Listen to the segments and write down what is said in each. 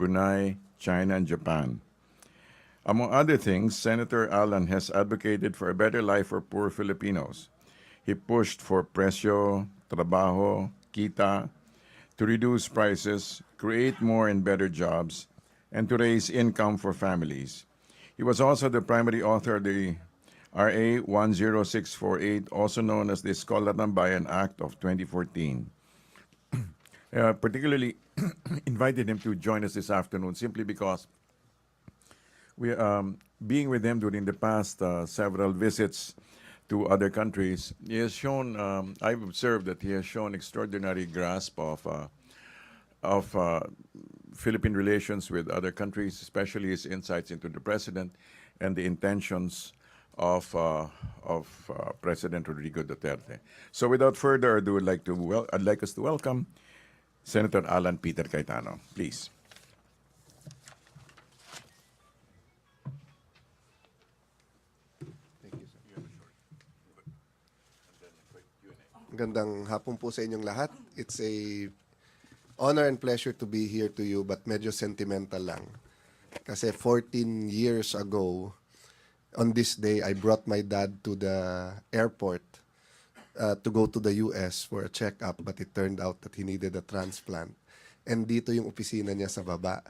Brunei, China, and Japan. Among other things, Senator Alan has advocated for a better life for poor Filipinos. He pushed for presyo, trabajo, kita, to reduce prices, create more and better jobs, and to raise income for families. He was also the primary author of the RA 10648, also known as the Eskolatan Bayan Act of 2014. Particularly invited him to join us this afternoon simply because we being with him during the past several visits to other countries, he has shown. I've observed that he has shown extraordinary grasp of Philippine relations with other countries, especially his insights into the president and the intentions of President Rodrigo Duterte. So, without further ado, I'd like us to welcome Senator Alan Peter Cayetano. Please. Magandang hapon po sa inyong lahat. It's a honor and pleasure to be here to you, but medyo sentimental lang. Kasi 14 years ago, on this day, I brought my dad to the airport to go to the US for a checkup, but it turned out that he needed a transplant. And dito yung opisina niya sa baba.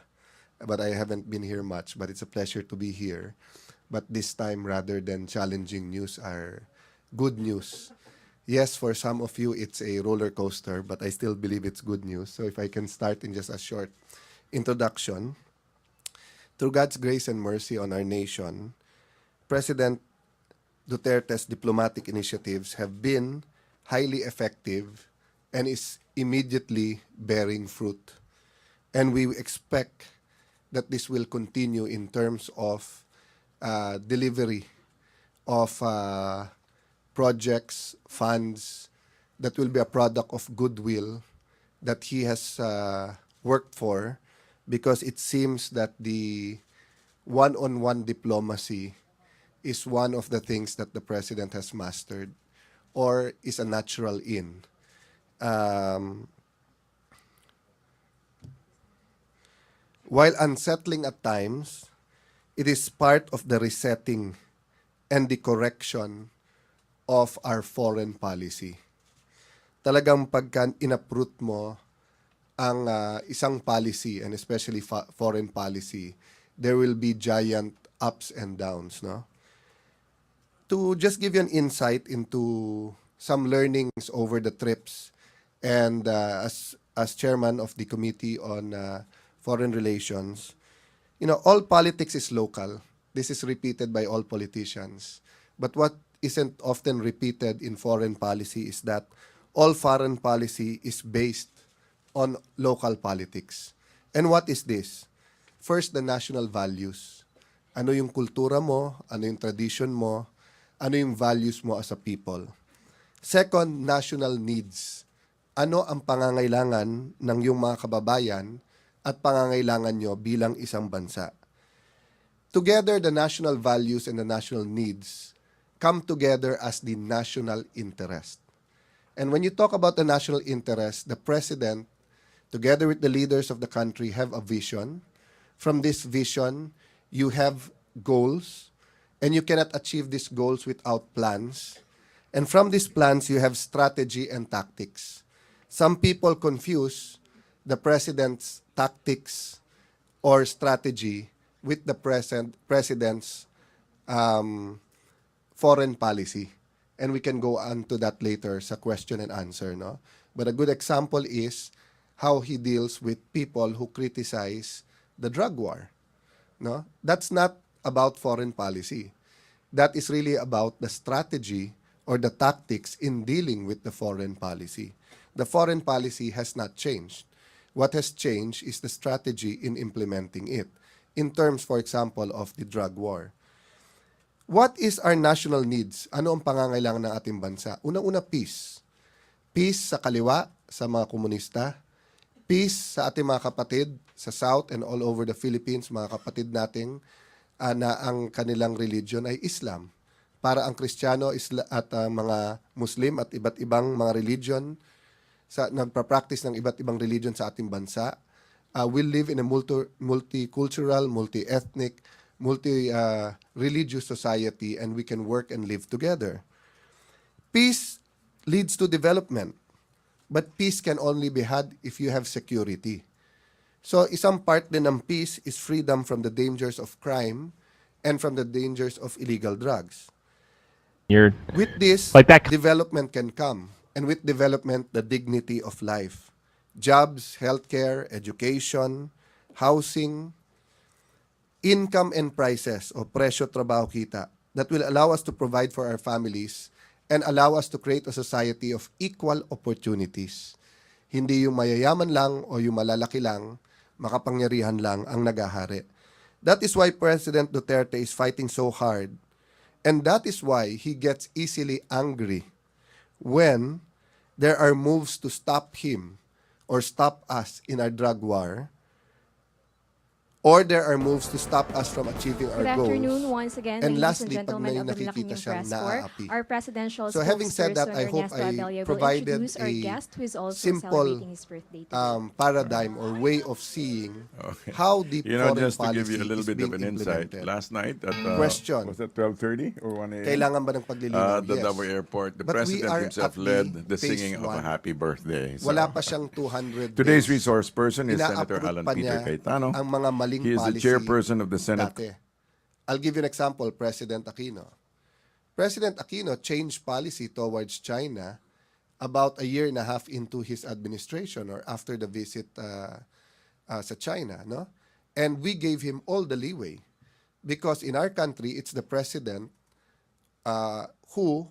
But I haven't been here much, but it's a pleasure to be here. But this time, rather than challenging news, are good news. Yes, for some of you, it's a roller coaster, but I still believe it's good news. So if I can start in just a short introduction. Through God's grace and mercy on our nation, President Duterte's diplomatic initiatives have been highly effective and is immediately bearing fruit. And we expect that this will continue in terms of delivery of projects, funds that will be a product of goodwill that he has worked for, because it seems that the one-on-one diplomacy is one of the things that the president has mastered or is a natural in. While unsettling at times, it is part of the resetting and the correction of our foreign policy. Talagang pagka inaprut mo ang isang policy, and especially foreign policy, there will be giant ups and downs, no? To just give you an insight into some learnings over the trips, and as chairman of the Committee on Foreign Relations, you know, all politics is local. This is repeated by all politicians. But what isn't often repeated in foreign policy is that all foreign policy is based on local politics. And what is this? First, the national values. Ano yung kultura mo? Ano yung tradition mo? Ano yung values mo as a people? Second, national needs. Ano ang pangangailangan ng iyong mga kababayan at pangangailangan nyo bilang isang bansa? Together, the national values and the national needs come together as the national interest. And when you talk about the national interest, the president, together with the leaders of the country, have a vision. From this vision, you have goals, and you cannot achieve these goals without plans. And from these plans, you have strategy and tactics. Some people confuse the president's tactics or strategy with the president's foreign policy. And we can go on to that later sa question and answer, no? But a good example is how he deals with people who criticize the drug war, no? That's not about foreign policy. That is really about the strategy or the tactics in dealing with the foreign policy. The foreign policy has not changed. What has changed is the strategy in implementing it. In terms, for example, of the drug war. What is our national needs? Ano ang pangangailangan ng ating bansa? Unang-una, peace. Peace sa kaliwa, sa mga komunista. Peace sa ating mga kapatid sa South and all over the Philippines, mga kapatid nating na ang kanilang religion ay Islam. Para ang Kristiyano at mga Muslim at iba't ibang mga religion, nagpa-practice ng iba't ibang religion sa ating bansa, we live in a multicultural, multi-ethnic, multi-religious society, and we can work and live together. Peace leads to development, but peace can only be had if you have security. So isang part din ng peace is freedom from the dangers of crime and from the dangers of illegal drugs. You're With this, like that. development can come. And with development, the dignity of life. Jobs, healthcare, education, housing, income and prices o presyo trabaho kita that will allow us to provide for our families and allow us to create a society of equal opportunities. Hindi yung mayayaman lang o yung malalaki lang, makapangyarihan lang ang nagahari. That is why President Duterte is fighting so hard. And that is why he gets easily angry when there are moves to stop him or stop us in our drug war, or there are moves to stop us from achieving our Good goals. afternoon once again, And ladies lastly, and pag gentlemen may of the nakikita Malacanang siyang Press Corps. naaapi. Our presidential So having said that, I spokesperson hope Ernesto I Abella will provided introduce our a guest who is also simple celebrating his birthday today. paradigm or way of seeing Okay. how the You know, foreign just to give policy you a little is bit of being an insight, implemented. last night at Question. was that 12:30 or 1 a.m.? Kailangan ba ng paglilinaw? The Yes. Davao Airport, the But we president are himself at the led the phase singing of a one. happy birthday. So, Wala pa siyang 200 today's days. resource person is Senator Ina-uproot Alan pa Peter niya Cayetano. ang mga maling He is the policy chairperson of the Senate. dati. I'll give you an example, President Aquino. President Aquino changed policy towards China about a year and a half into his administration or after the visit sa China, no? And we gave him all the leeway because in our country, it's the president who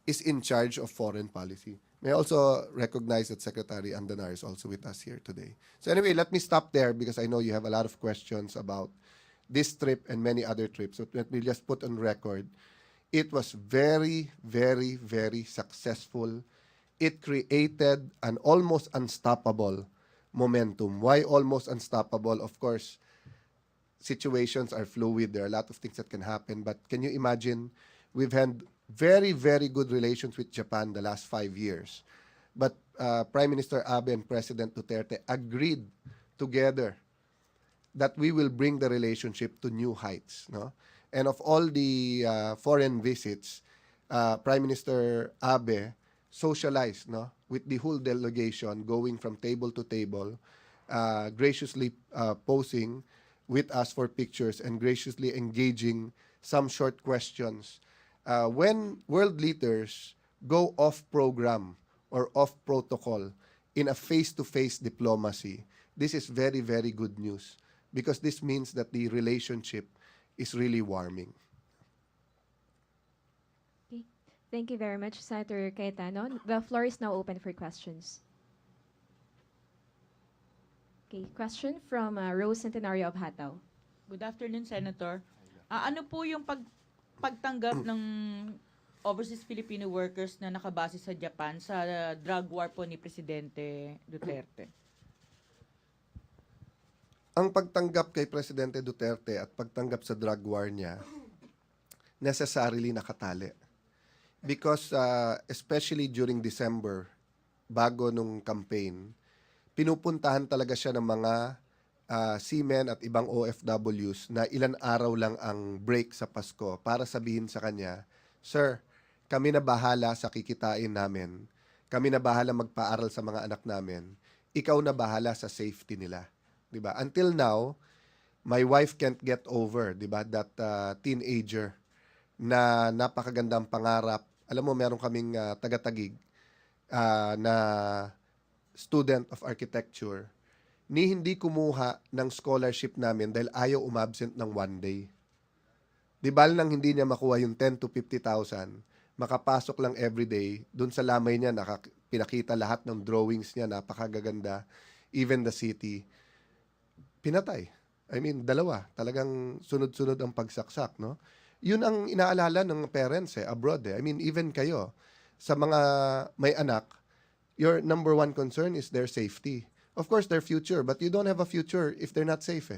is in charge of foreign policy. May I also recognize that Secretary Andanar is also with us here today. So anyway, let me stop there because I know you have a lot of questions about this trip and many other trips. So let me just put on record, it was very, very, very successful. It created an almost unstoppable momentum. Why almost unstoppable? Of course, situations are fluid. There are a lot of things that can happen. But can you imagine, we've had very, very good relations with Japan the last 5 years. But Prime Minister Abe and President Duterte agreed together that we will bring the relationship to new heights. No? And of all the foreign visits, Prime Minister Abe socialized with the whole delegation, going from table to table, graciously posing with us for pictures and graciously engaging some short questions. When world leaders go off program or off protocol in a face-to-face diplomacy, this is very, very good news because this means that the relationship is really warming. Okay. Thank you very much, Senator Cayetano. The floor is now open for questions. Okay, question from Rose Centenario of Hataw. Good afternoon, Senator. Ano po yung pagtanggap ng overseas Filipino workers na nakabase sa Japan sa drug war po ni Presidente Duterte? Ang pagtanggap kay Presidente Duterte at pagtanggap sa drug war niya, necessarily nakatali. Because especially during December, bago nung campaign, pinupuntahan talaga siya ng mga seamen at ibang OFWs na ilan araw lang ang break sa Pasko para sabihin sa kanya, Sir, kami na bahala sa kikitain namin. Kami na bahala magpaaral sa mga anak namin. Ikaw na bahala sa safety nila. Diba? Until now, my wife can't get over, diba, that teenager na napakagandang pangarap. Alam mo, meron kaming taga-tagig na student of architecture ni hindi kumuha ng scholarship namin dahil ayaw umabsent ng 1 day. Di ba nang hindi niya makuha yung 10 to 50,000, makapasok lang everyday, dun sa lamay niya, pinakita lahat ng drawings niya, napakagaganda, even the city. Pinatay. I mean, dalawa. Talagang sunod-sunod ang pagsaksak, no? Yun ang inaalala ng parents abroad. I mean, even kayo, sa mga may anak, your number one concern is their safety. Of course, their future, but you don't have a future if they're not safe.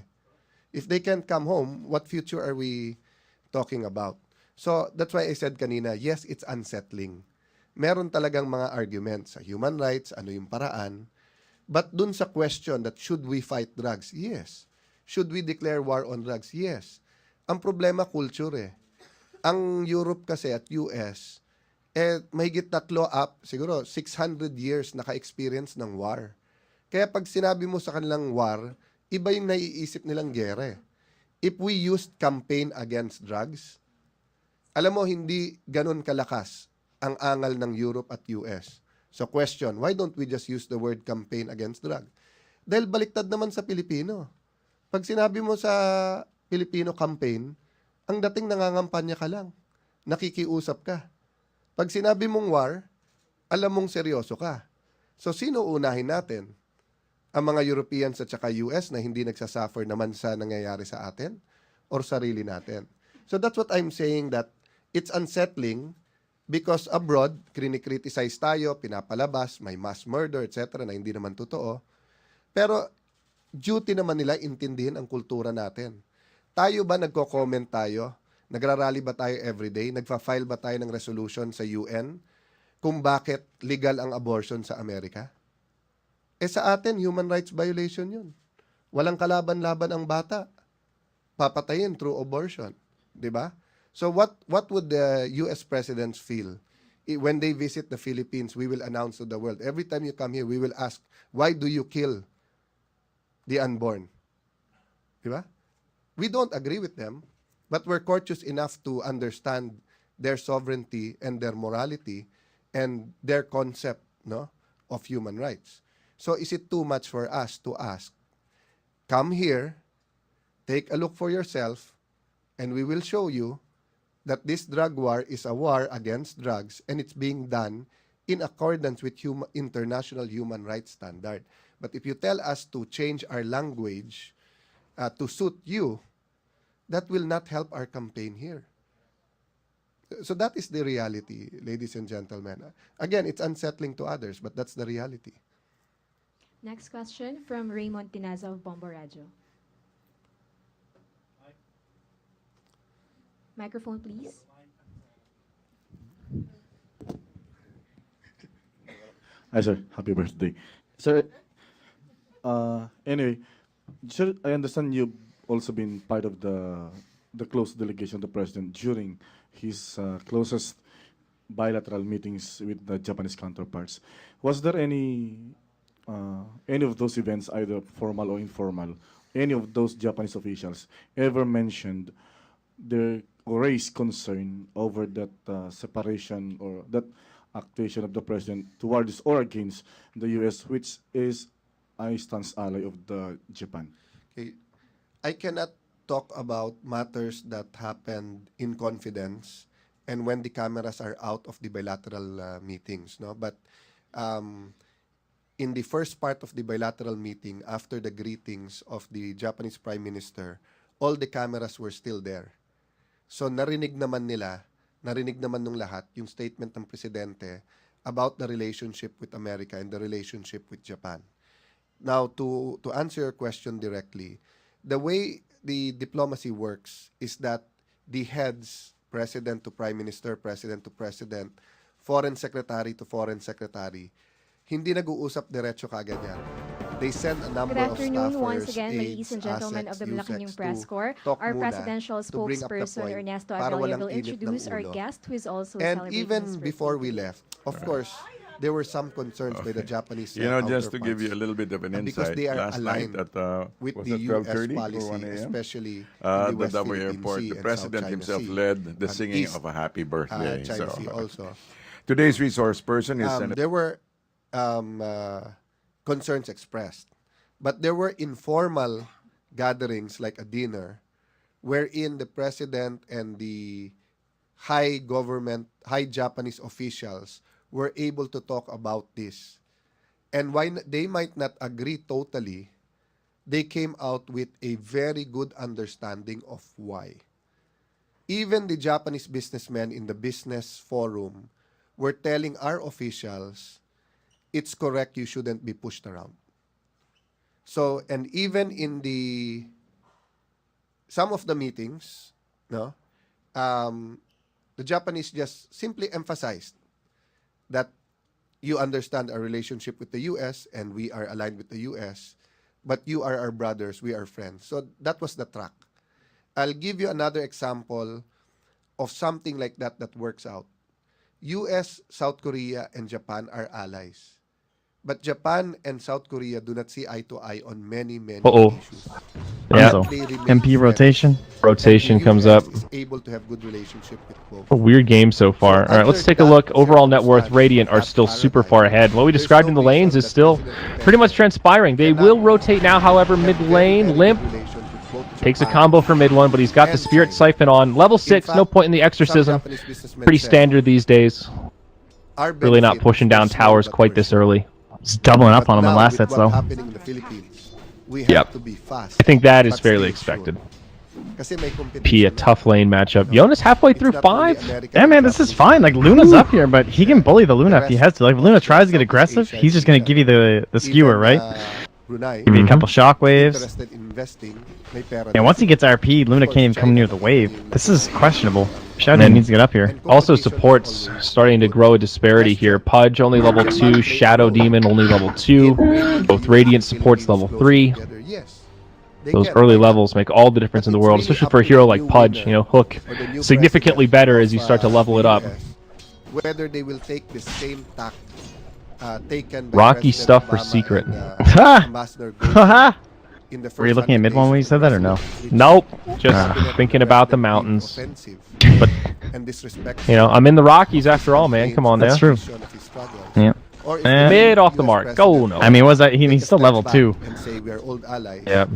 If they can't come home, what future are we talking about? So, that's why I said kanina, yes, it's unsettling. Meron talagang mga arguments sa human rights, ano yung paraan, But dun sa question that should we fight drugs? Yes. Should we declare war on drugs? Yes. Ang problema, culture eh. Ang Europe kasi at US, mahigit siguro 600 years naka-experience ng war. Kaya pag sinabi mo sa kanilang war, iba yung naiisip nilang gere. If we used campaign against drugs, alam mo, hindi ganun kalakas ang angal ng Europe at US. So question, why don't we just use the word campaign against drug? Dahil baliktad naman sa Pilipino. Pag sinabi mo sa Pilipino campaign, ang dating nangangampanya ka lang. Nakikiusap ka. Pag sinabi mong war, alam mong seryoso ka. So sino unahin natin? Ang mga Europeans at saka US na hindi nagsasuffer naman sa nangyayari sa atin? Or sarili natin? So that's what I'm saying, that it's unsettling because abroad, krinikriticize tayo, pinapalabas, may mass murder, etc. na hindi naman totoo. Pero duty naman nila intindihin ang kultura natin. Tayo ba nagko-comment tayo? Nagrarally ba tayo everyday? Nagfa-file ba tayo ng resolution sa UN kung bakit legal ang abortion sa Amerika? Sa atin, human rights violation yun. Walang kalaban-laban ang bata. Papatayin through abortion. Diba? So what would the US presidents feel? When they visit the Philippines, we will announce to the world, every time you come here, we will ask, why do you kill the unborn? Diba? We don't agree with them, but we're courteous enough to understand their sovereignty and their morality and their concept, no, of human rights. So is it too much for us to ask, come here, take a look for yourself, and we will show you that this drug war is a war against drugs and it's being done in accordance with international human rights standard. But if you tell us to change our language to suit you, that will not help our campaign here. So that is the reality, ladies and gentlemen. Again, it's unsettling to others, but that's the reality. Next question from Raymond Tinaza of Bombo Radio. Microphone, please. Hi, sir. Happy birthday. Sir, anyway, sir, I understand you've also been part of the close delegation of the president during his closest bilateral meetings with the Japanese counterparts. Was there any of those events, either formal or informal, any of those Japanese officials ever mentioned their or raised concern over that separation or that actuation of the president towards or against the U.S., which is a stance ally of the Japan? Okay. I cannot talk about matters that happened in confidence and when the cameras are out of the bilateral meetings, no? But in the first part of the bilateral meeting, after the greetings of the Japanese Prime Minister, all the cameras were still there. So narinig naman nung lahat yung statement ng presidente about the relationship with America and the relationship with Japan. Now, to answer your question directly, the way the diplomacy works is that the heads, president to prime minister, president to president, foreign secretary to foreign secretary, hindi nag-uusap diretso kaagad yan. They send a number Good of afternoon staffers, once again, ladies aides, and gentlemen of assets, the Malacanang USECs Press to Corps. talk Our muna presidential to bring up the spokesperson, point Ernesto para Abella, walang will init ng introduce our ulo. guest who is also And celebrating his even birthday before we today. left, of course, there were some concerns by the Japanese You know, just to give you a counterparts. little bit of an Because insight, they are last night aligned at with was the it US 12:30 or policy, 1 a.m.? especially in The the West Davao Philippine Airport, Sea the and president South China himself Sea, led the and singing East of a happy birthday. China So Sea also. today's resource person is Senator. There were concerns expressed, but there were informal gatherings like a dinner wherein the president and the high Japanese officials were able to talk about this. And why they might not agree totally, they came out with a very good understanding of why. Even the Japanese businessmen in the business forum were telling our officials, it's correct, you shouldn't be pushed around. So, and even in some of the meetings, no, the Japanese just simply emphasized that you understand our relationship with the US and we are aligned with the US, but you are our brothers, we are friends. So that was the track. I'll give you another example of something like that that works out. US, South Korea, and Japan are allies. But Japan and South Korea do not see eye to eye on many issues. Yeah. But they remain MP friends. rotation. And Rotation the comes US up. is able to have good relationship with both. A weird game so far. All right, let's take a look. Overall net worth, Radiant are still super far ahead. What we described in the lanes is still pretty much transpiring. They will rotate now, however, mid lane. Limp takes a combo for mid one, but he's got the Spirit Siphon on. Level 6, no point in the Exorcism. Pretty standard these days. Really not pushing down towers quite this early. Just doubling up on him in last hits, though. Yep. I think that is fairly expected. P, a tough lane matchup. Jonas halfway through 5? Yeah, man, this is fine. Like, Luna's up here, but he can bully the Luna if he has to. Like, if Luna tries to get aggressive, he's just going to give you the skewer, right? Give you a couple shockwaves. And once he gets RP, Luna can't even come near the wave. This is questionable. Shadow needs to get up here. Also supports starting to grow a disparity here. Pudge only level 2, Shadow Demon only level 2. Both Radiant supports level 3. Those early levels make all the difference in the world, especially for a hero like Pudge. You know, Hook significantly better as you start to level it up. Whether they will take the same tack taken by Rocky President stuff for Obama secret. and, Ha! Ambassador Haha! in the first Were you looking at 100 mid one days when you said that, or no? Nope, just thinking about the mountains. But, and disrespectful you know, I'm in the Rockies after all, man. Come on now. That's true. Yeah. Yeah. Mid off the mark. Go no. I mean, was that he's still level 2. And say we are old allies. Yep.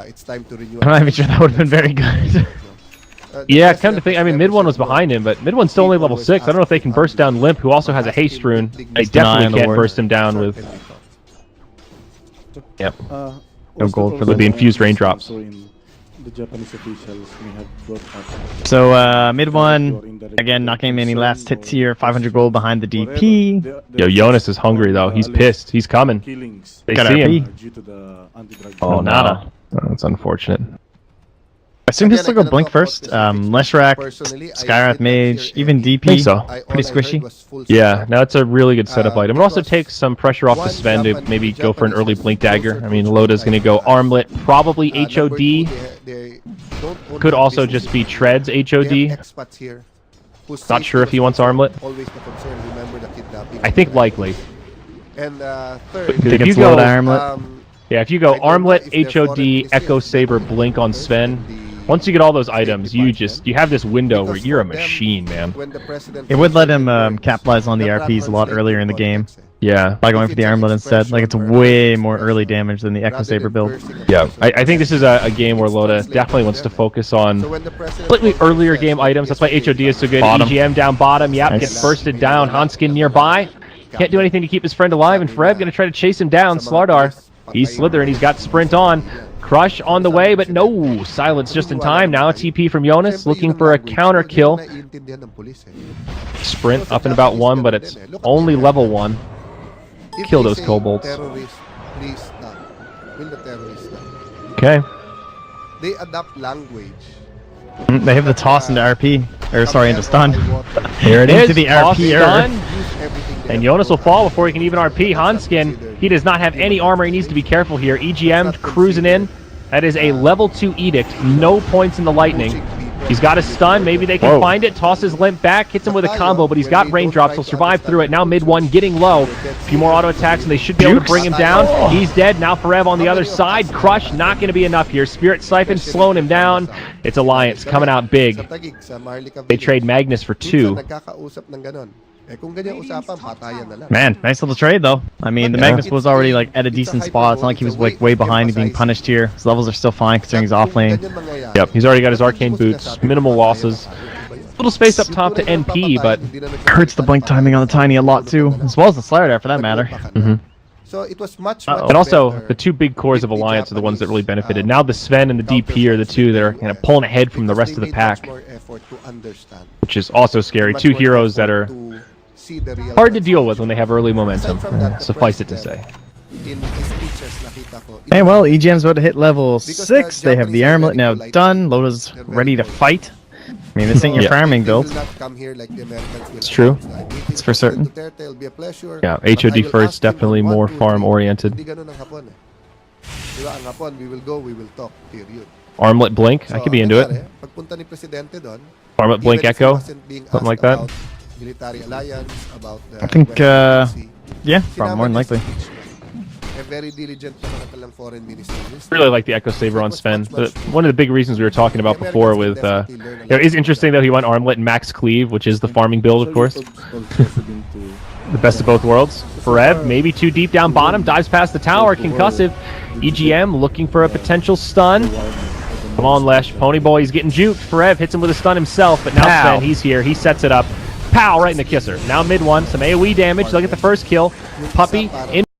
It's time to renew. I'm not even sure that would have been very good. Yeah, come to think, I mean, mid one was behind him, but mid one's still only level 6. I don't know if they can burst down Limp, who also has a haste rune. They definitely can't burst him down with. Yep. No gold for the infused raindrops. So in the Japanese officials may have brought up So, mid one, again, not getting any last hits here. 500 gold behind the DP. Yo, Jonas is hungry though. He's pissed. He's coming. killings They Got see RP. him. due to the anti-drug Oh, nada. no. Oh, that's unfortunate. I assume he'll still go Blink first. Leshrac, Skyrath Mage, even DP. Think so. Pretty squishy. Yeah, now it's a really good setup item. It also takes some pressure off the Sven to maybe go for an early Blink Dagger. I mean, Loda's going to go Armlet, probably HOD. Could also just be Treads HOD. Not sure if he wants Armlet. I think likely. And Think If you it's go- low to Armlet. Yeah, if you go Armlet, HOD, Echo Saber, Blink on Sven, once you get all those items, you have this window where you're a machine, man. It would let him capitalize on the RPs a lot earlier in the game Yeah. by going for the Armlet instead. Like, it's way more early damage than the Echo Saber build. Yeah, I think this is a game where Loda definitely wants to focus on slightly earlier game items. That's why HOD is so good. Bottom. EGM down bottom, yep, Nice. gets bursted down. Hanskin nearby. Can't do anything to keep his friend alive, and Freb gonna try to chase him down. Slardar, he's slithering, he's got sprint on. Crush on the way, but no! Silence just in time. Now a TP from Jonas, looking for a counter kill. Sprint up in about 1, but it's only level 1. Kill those kobolds. Okay. They adapt language. They have the toss into RP. Or, sorry, into stun. Here it Into is. the Toss RP error. stun. And Jonas will fall before he can even RP. Hanskin, he does not have any armor. He needs to be careful here. EGM cruising in. That is a level 2 edict. No points in the lightning. He's got a stun. Maybe they can find it. Tosses Limp back. Hits him with a combo, but he's got raindrops. He'll survive through it. Now mid 1 getting low. A few more auto attacks, and they should be able to bring him down. He's dead. Now Forev on the other side. Crush not going to be enough here. Spirit Siphon slowing him down. It's Alliance coming out big. They trade Magnus for 2. Man, nice little trade though. I mean, the Magnus was already like at a decent spot. It's not like he was like way behind and being punished here. His levels are still fine considering he's off lane. Yep, he's already got his arcane boots. Minimal losses. Little space up top to NP, but Hurts the blink timing on the Tiny a lot too, as well as the Slardar for that matter. So it was much Uh-oh. and also the 2 big cores of Alliance are the ones that really benefited. Now the Sven and the DP are the 2 that are kind of pulling ahead from the rest of the pack, which is also scary. 2 heroes that are hard to deal with when they have early momentum. Suffice it to say. Hey, well, EGM's about to hit level 6. They have the Armlet now done. Loda's ready to fight. I mean, this ain't your Yeah. farming They will build. not come here like the Americans will It's true. announce. I'm meeting It's for President certain. Duterte, it'll be a pleasure. Yeah, But I HOD will first, ask him on definitely 1, more 2, 3. farm-oriented. Hindi ganun ang Hapon eh. Diba, ang Hapon, we will go, we will talk, period. Armlet Blink, I So, could be into it. nangyari, pagpunta ni Presidente doon, Armlet Blink even if he Echo, wasn't being something like asked that. about military alliance, about the I think, West Philippine Sea, Yeah, probably sinama more than niya likely. sa speech niya. A very diligent naman ang kanilang foreign minister. Really like the Echo Saber on Sven. One of the big reasons we were talking about before with, it's interesting though he went Armlet and Max Cleave, which is the farming build, of course. The best of both worlds. Forev, maybe too deep down bottom, dives past the tower, concussive. EGM looking for a potential stun. Come on, Lesh. Ponyboy, he's getting juked. Forev hits him with a stun himself, but now Pow. Sven, he's here. He sets it up. Pow, right in the kisser. Now mid one, some AoE damage. They'll get the first kill. Puppy in.